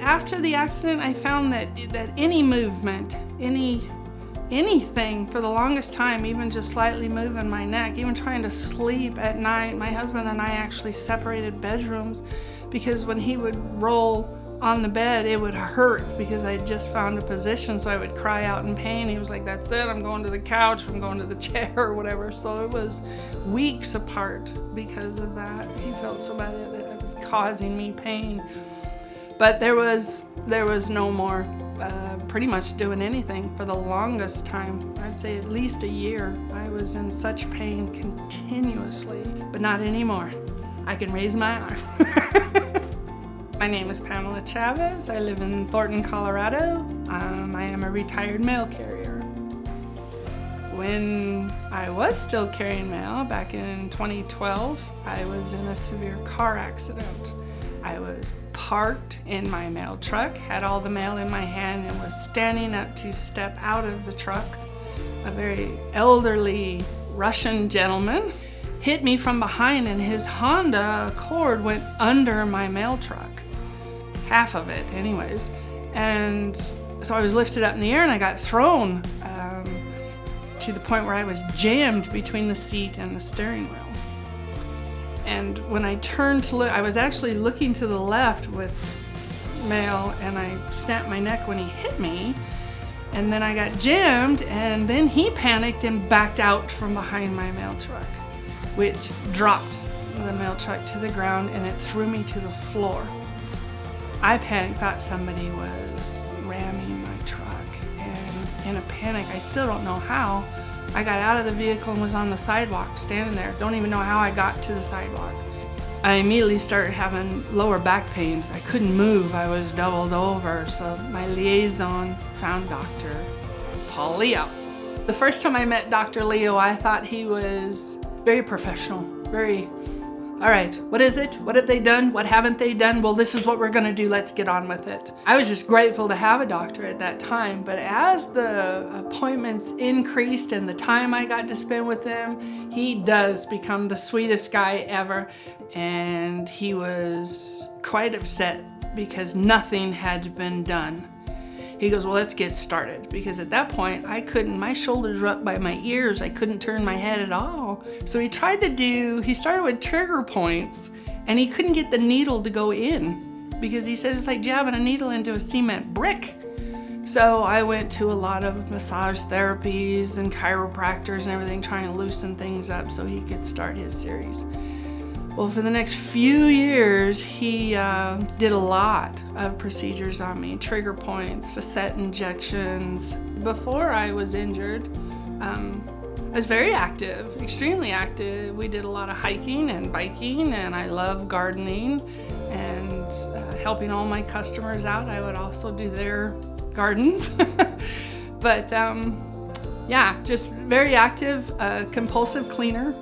after the accident, I found that any movement, anything for the longest time, even just slightly moving my neck, even trying to sleep at night, my husband and I actually separated bedrooms because when he would roll on the bed, it would hurt because I had just found a position, so I would cry out in pain. He was like, that's it, I'm going to the couch, I'm going to the chair or whatever. So it was weeks apart because of that. He felt so bad that it was causing me pain. But there was no more pretty much doing anything for the longest time. I'd say at least a year. I was in such pain continuously, but not anymore. I can raise my arm. My name is Pam Chavez. I live in Thornton, Colorado. I am a retired mail carrier. When I was still carrying mail back in 2012, I was in a severe car accident. I was parked in my mail truck, had all the mail in my hand, and was standing up to step out of the truck. A very elderly Russian gentleman hit me from behind, and his Honda Accord went under my mail truck. Half of it anyways. And so I was lifted up in the air and I got thrown to the point where I was jammed between the seat and the steering wheel. And when I turned to look, I was actually looking to the left with mail, and I snapped my neck when he hit me. And then I got jammed, and then he panicked and backed out from behind my mail truck, which dropped the mail truck to the ground, and it threw me to the floor. I panicked, thought somebody was ramming my truck, and in a panic, I still don't know how, I got out of the vehicle and was on the sidewalk, standing there. Don't even know how I got to the sidewalk. I immediately started having lower back pains. I couldn't move, I was doubled over, so my liaison found Dr. Paul Leo. The first time I met Dr. Leo, I thought he was very professional, very, all right, what is it? What have they done? What haven't they done? Well, this is what we're gonna do, let's get on with it. I was just grateful to have a doctor at that time, but as the appointments increased and the time I got to spend with him, he does become the sweetest guy ever. And he was quite upset because nothing had been done. He goes, well, let's get started. Because at that point, my shoulders were up by my ears. I couldn't turn my head at all. So he started with trigger points, and he couldn't get the needle to go in because he said it's like jabbing a needle into a cement brick. So I went to a lot of massage therapies and chiropractors and everything, trying to loosen things up so he could start his series. Well, for the next few years, he did a lot of procedures on me, trigger points, facet injections. Before I was injured, I was very active, extremely active. We did a lot of hiking and biking, and I love gardening and helping all my customers out. I would also do their gardens. But yeah, just very active, compulsive cleaner.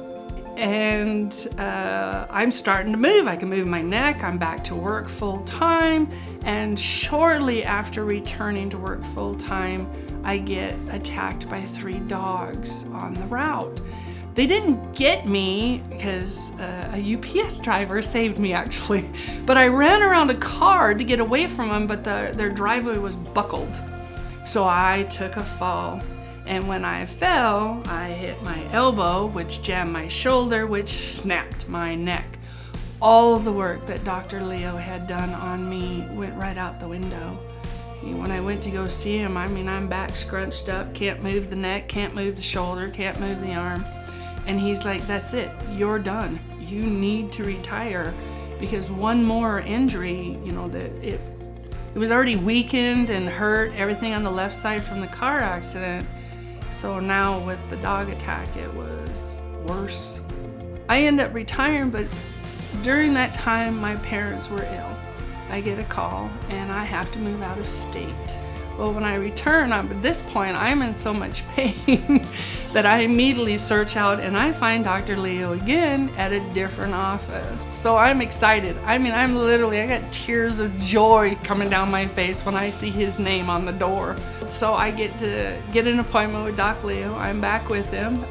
And I'm starting to move. I can move my neck. I'm back to work full time. And shortly after returning to work full time, I get attacked by 3 dogs on the route. They didn't get me because a UPS driver saved me actually. But I ran around a car to get away from them, but their driveway was buckled. So I took a fall. And when I fell, I hit my elbow, which jammed my shoulder, which snapped my neck. All of the work that Dr. Leo had done on me went right out the window. When I went to go see him, I'm back scrunched up, can't move the neck, can't move the shoulder, can't move the arm. And he's like, that's it, you're done. You need to retire because one more injury, it was already weakened and hurt, everything on the left side from the car accident. So now with the dog attack, it was worse. I ended up retiring, but during that time, my parents were ill. I get a call and I have to move out of state. Well, when I return, at this point, I'm in so much pain that I immediately search out and I find Dr. Leo again at a different office. So I'm excited. I got tears of joy coming down my face when I see his name on the door. So I get to get an appointment with Doc Leo. I'm back with him.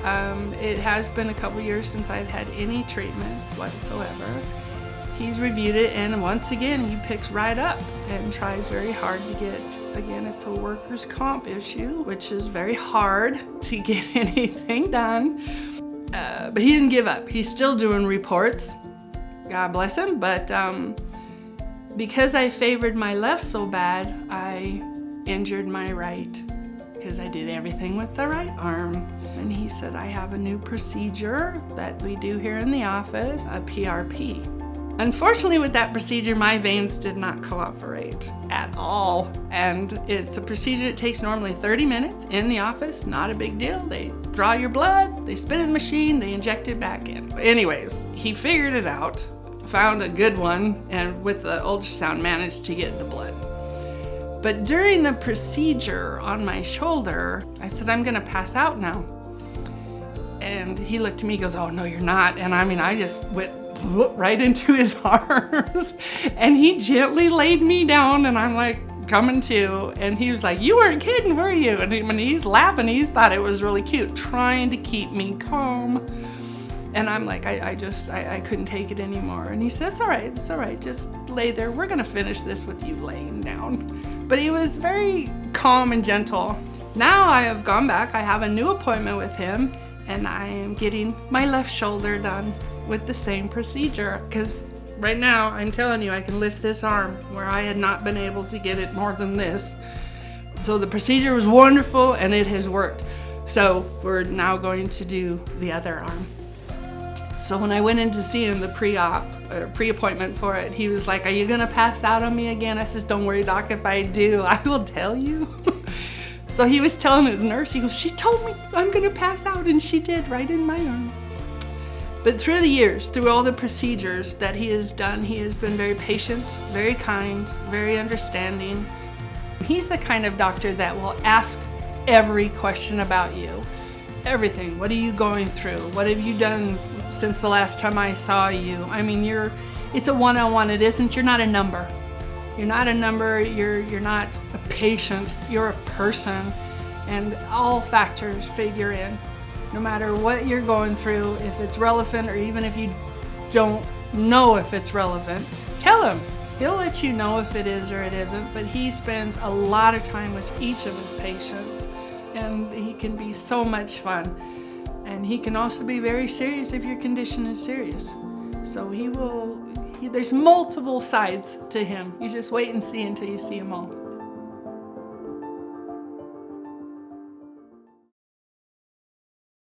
It has been a couple years since I've had any treatments whatsoever. he's reviewed it, and once again, he picks right up and tries very hard to get, again, it's a workers' comp issue, which is very hard to get anything done. But he didn't give up. He's still doing reports. God bless him. But because I favored my left so bad, I injured my right because I did everything with the right arm. And he said, I have a new procedure that we do here in the office, a PRP. Unfortunately, with that procedure, my veins did not cooperate at all. And it's a procedure that takes normally 30 minutes in the office, not a big deal. They draw your blood, they spin in the machine, they inject it back in. Anyways, he figured it out, found a good one, and with the ultrasound managed to get the blood. But during the procedure on my shoulder, I said, I'm gonna pass out now. And he looked at me, goes, oh, no, you're not. And I just went right into his arms, and he gently laid me down, and I'm like coming to, and he was like, you weren't kidding, were you? And he's laughing, he's thought it was really cute, trying to keep me calm. And I'm like, I couldn't take it anymore. And he said, it's all right, just lay there, we're gonna finish this with you laying down. But he was very calm and gentle. Now I have gone back, I have a new appointment with him, and I am getting my left shoulder done with the same procedure, because right now I'm telling you, I can lift this arm where I had not been able to get it more than this. So the procedure was wonderful and it has worked. So we're now going to do the other arm. So when I went in to see him, the pre-appointment for it, he was like, are you gonna pass out on me again? I says, don't worry, doc, if I do, I will tell you. So he was telling his nurse, he goes, she told me I'm gonna pass out, and she did, right in my arms. But through the years, through all the procedures that he has done, he has been very patient, very kind, very understanding. He's the kind of doctor that will ask every question about you. Everything. What are you going through? What have you done since the last time I saw you? It's a one-on-one. It isn't, you're not a number. You're not a number, you're not a patient, you're a person, and all factors figure in. No matter what you're going through, if it's relevant, or even if you don't know if it's relevant, tell him. He'll let you know if it is or it isn't, but he spends a lot of time with each of his patients, and he can be so much fun. And he can also be very serious if your condition is serious. So there's multiple sides to him. You just wait and see until you see them all.